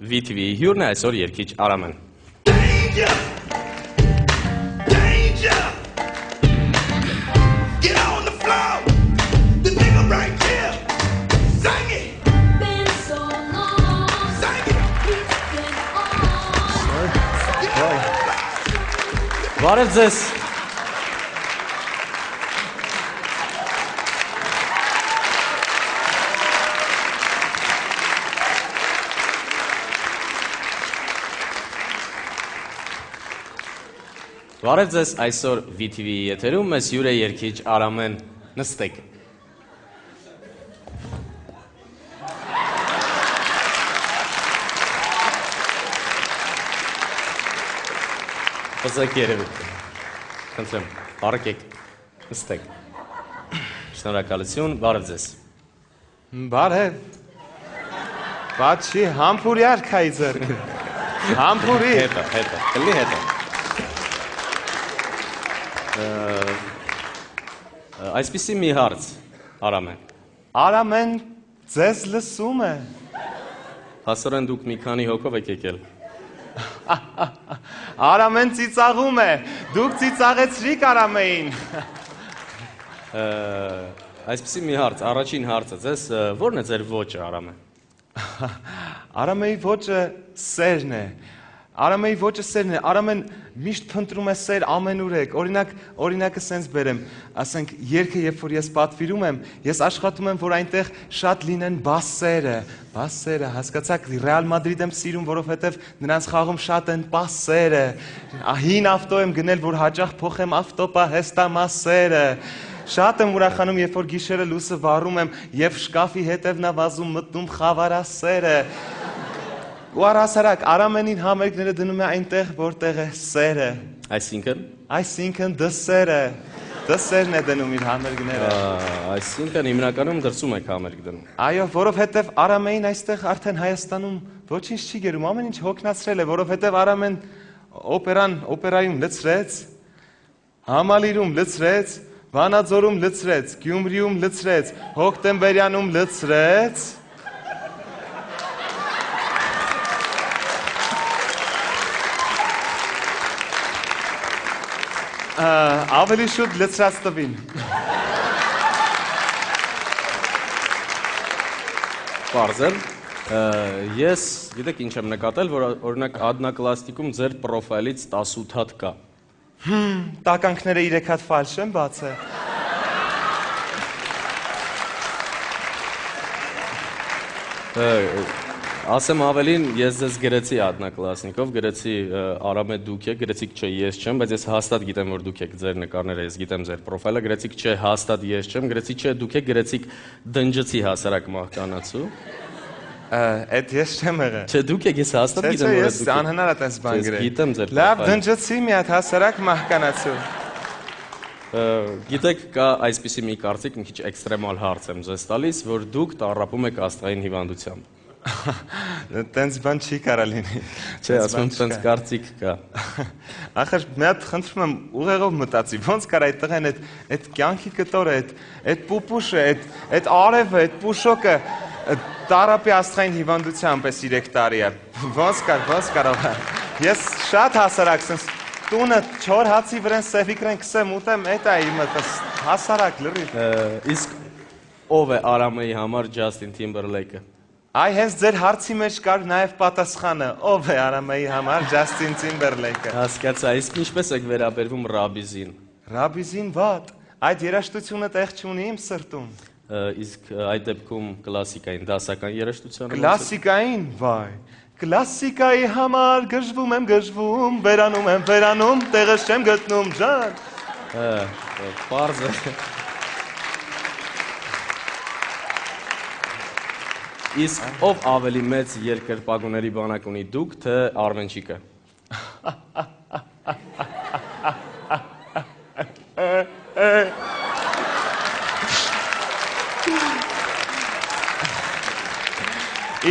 VTV-ի հյուրն է այսօր երգիչ Արամեն։ Բարև ձեզ։ Բարև ձեզ, այսօր VTV-ի եթերում մեզ հյուր է երգիչ Արամեն, նստեք։ Պզեք երևի, խնդրեմ, բարեկեք, նստեք, շնորհակալություն, բարև ձեզ։ Բարև, բաչի համպուրի արքայի ձերք, համպուրի։ Հետը, կլի հետը։ Այսպիսի մի հարց, Արամեն։ Արամեն ձեզ լսում է։ Հասորեն դուք մի քանի հոգով եք եկել։ Արամեն ծիծաղում է, դուք ծիծաղեցրիք Արամեին։ Այսպիսի մի հարց, առաջին հարցը, ձեզ որն է ձեր ոճը, Արամեն։ Արամեի ոճը սերն է, Արամեի ոճը սերն է, Արամեն միշտ փնտրում է սեր ամենուրեք, օրինակը սենց բերեմ, ասենք երգը երբ որ ես պատվիրում եմ, ես աշխատում եմ, որ այնտեղ շատ լինեն բասերը, հասկացաք, Ռեալ Մադրիդ եմ սիրում, որովհետև նրանց խաղում շատ են պասերը, հին ավտո եմ գնել, որ հաճախ փոխեմ ավտոպահեստամասերը, շատ եմ ուրախանում, երբ որ գիշերը լույսը վառում եմ և շկաֆի հետևն է վազում մտնում խավարասերը, ու առհասարակ Արամենին համերգները դնում է այնտեղ, որտեղ է սերը։ Այսինքն դսերն է դնում իր համերգները։ Այսինքն հիմնականում դրսում եք համերգ դնում։ Այո, որովհետև Արամեին այստեղ արդեն Հայաստանում ոչինչ չի գերում, ամեն ինչ հոգնացրել է, որովհետև Արամեն օպերայում լցրեց, Համալիրում լցրեց, Վանաձորում լցրեց, Գյումրիում լցրեց, Հոկտեմբերյանում լցրեց, ավելի շուտ լցրած տվին։ Պարզել, ես գիտեք ինչ եմ նկատել, որ օրինակ ադնակլաստիկում ձեր պրոֆայլից 18 հատ կա։ Տականքները 3 հատ ֆալշ եմ բացը։ Ասեմ ավելին, ես ձեզ գրեցի ադնակլասնիկով, գրեցի Արամե դուք եք, գրեցիք չէ ես չեմ, բայց ես հաստատ գիտեմ, որ դուք եք ձեր նկարները, ես գիտեմ ձեր պրոֆայլը, գրեցիք չէ հաստատ ես չեմ, գրեցի չէ դուք եք, գրեցիք դնջեցի հասարակ մահկանացու։ Էդ ես չեմ եղել։ Չէ դուք եք, ես հաստատ գիտեմ, որ ես անհնար է տես բան գրել։ Գիտեմ ձեր լավ դնջեցի մի հատ հասարակ մահկանացու։ Գիտեք, կա այսպիսի մի կարծիք, մի քիչ էքստրեմալ հարց եմ ձեզ տալիս, որ դուք տառապում եք աստղային հիվանդությամբ։ Տենց բան չի կարա լինի։ Չէ, ասում եմ տենց կարծիք կա։ Ախր մի հատ խնդրում եմ ուղեղով մտածի, ոնց կար այդ տղեն այդ կյանքի կտորը, այդ պուպուշը, այդ արևը, այդ պուշոկը տարապի աստղային հիվանդությամբ էս 3 տարի է։ Ոնց կարող է։ Ես շատ հասարակ սենց տունը 4 հացի վրան սեվիկրեն կսեմ ուտեմ, էդ է իմը հասարակ լրիվ։ Իսկ ով է Արամեի համար Ջասթին Թիմբերլեյքը։ Այ հենց ձեր հարցի մեջ կար նաև պատասխանը, ով է Արամեի համար Ջասթին Թիմբերլեյքը։ Հասկացա, իսկ ինչպես եք վերաբերվում Ռաբիզին։ Ռաբիզին վատ, այդ երաժշտությունը տեղ չունի իմ սրտում։ Իսկ այդ դեպքում կլասիկային, դասական երաժշտությանը։ Կլասիկային, վայ։ Կլասիկայի համար գժվում եմ գժվում, վերանում եմ վերանում, տեղս չեմ գտնում ջան։ Պարզ է։ Իսկ ով ավելի մեծ երկրպագուների բանակ ունի դուք, թե Արմենչիկը։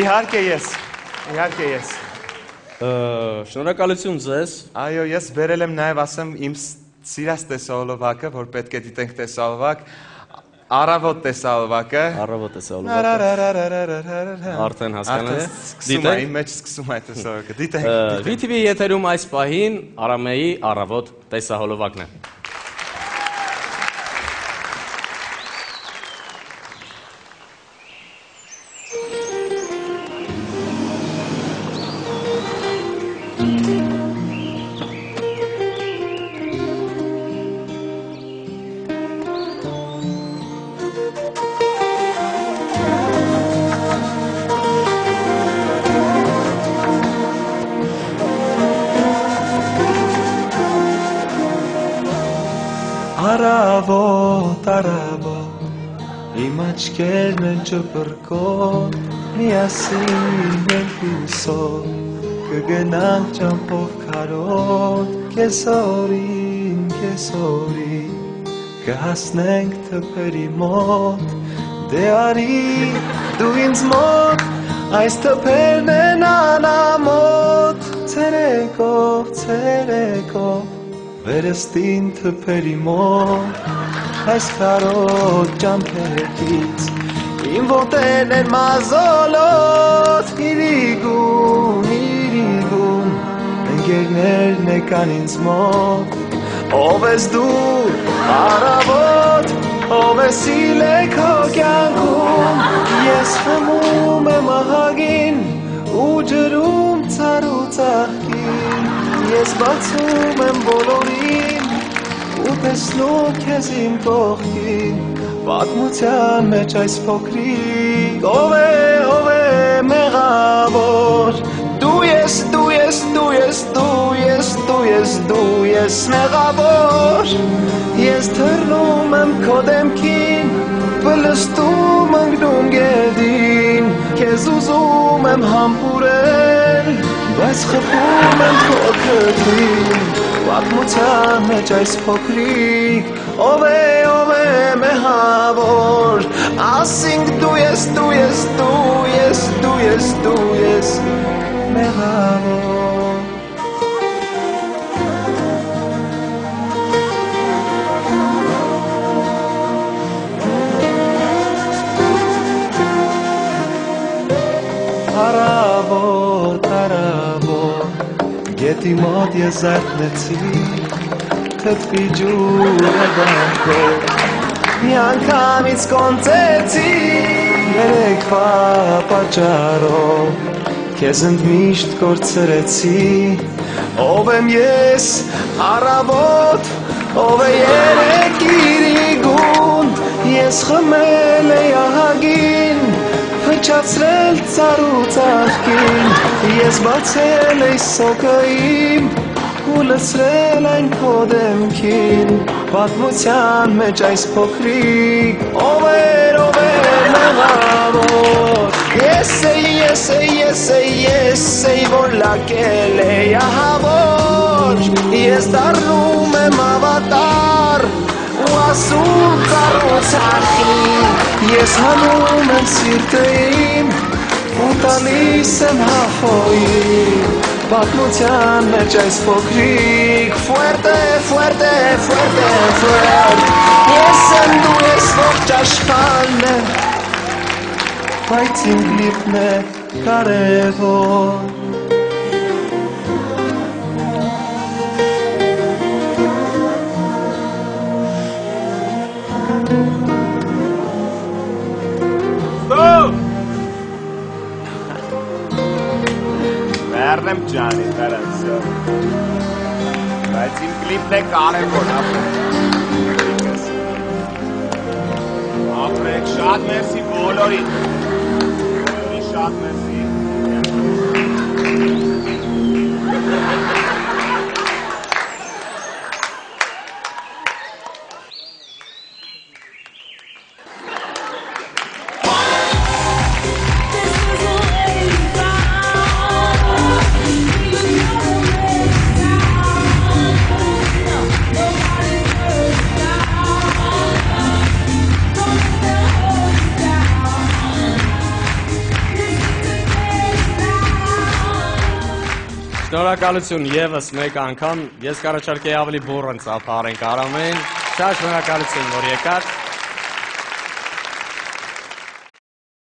Իհարկե ես։ Շնորհակալություն ձեզ։ Այո, ես բերել եմ նաև ասեմ իմ սիրած տեսահոլովակը, որ պետք է դիտենք տեսահոլովակ, Առավոտ տեսալովակը։ Առավոտ տեսալովակը։ Արդեն հասկանալի է։ Դիտեք, իմ մեջ սկսում այդ տեսալովակը։ Դիտեք։ VTV եթերում այս պահին Արամեի առավոտ տեսահոլովակն է։ Առավոտ, իմ աչքերն են ճպրկոտ, միասին են հուսով, կգնանք ճամփով քարոտ, կեսօրին, կհասնենք թփերի մոտ, դե արի դու ինձ մոտ, այս թփերն են անամոտ, ցերեկով, վերստին թփերի մոտ, այս քարոտ ճամփերից, իմ ոտերն են մազոլոտ, իրիգուն, ընկերներն եկան ինձ մոտ, ով ես դու առավոտ, ով ես իլեք հո կյանքում, ես խմում եմ ահագին, ու ջրում ցար ու ծաղկին, ես բացում եմ բոլորին, ու տեսնում քեզ իմ կողքին, պատմության մեջ այս փոքրիկ, ով է մեղավոր, դու ես մեղավոր, ես թռնում եմ քո դեմքին, վլստում ընկնում գետին, քեզ ուզում եմ համբուրել, բայց խփում եմ քո քթին, պատմության մեջ այս փոքրիկ, ով է մեղավոր, ասինք դու ես մեղավոր։ Առավոտ, գետի մոտ ես զարթնեցի, թփի ջուրը բանքով, մի անգամից կոնծեցի, երեկվա պատճառով, քեզ ընդմիշտ կորցրեցի, ով եմ ես առավոտ, ով է երեկիրիգուն, ես խմել էի ահագին, Փչացրել ծառ ու ծաղկին, ես բացել էի սոկը իմ, ու լցրել այն քո դեմքին, պատմության մեջ այս փոքրիկ, ով է մեղավոր, ես էի, որ լակել էի ահավոր, ես դառնում եմ ավատար, ու ասում կառուցարքին, ես հանում եմ սիրտը իմ, ու տալիս եմ հախոյին, պատմության մեջ այս փոքրիկ, fuerte, ես եմ դու ես ողջ աշխարհն է, բայց իմ գլիխն է կարևոր։ Վերնեմ ջանի, վերացյա, բայց իմ կլիպն է կարևոր, ապրեք, շատ մերսի բոլորին, շատ մերսի, Շնորհակալություն եւս մեկ անգամ, ես կառաջարկեի ավելի բուրըն ծափարենք Արամեն, շատ շնորհակալություն, որ եկաք։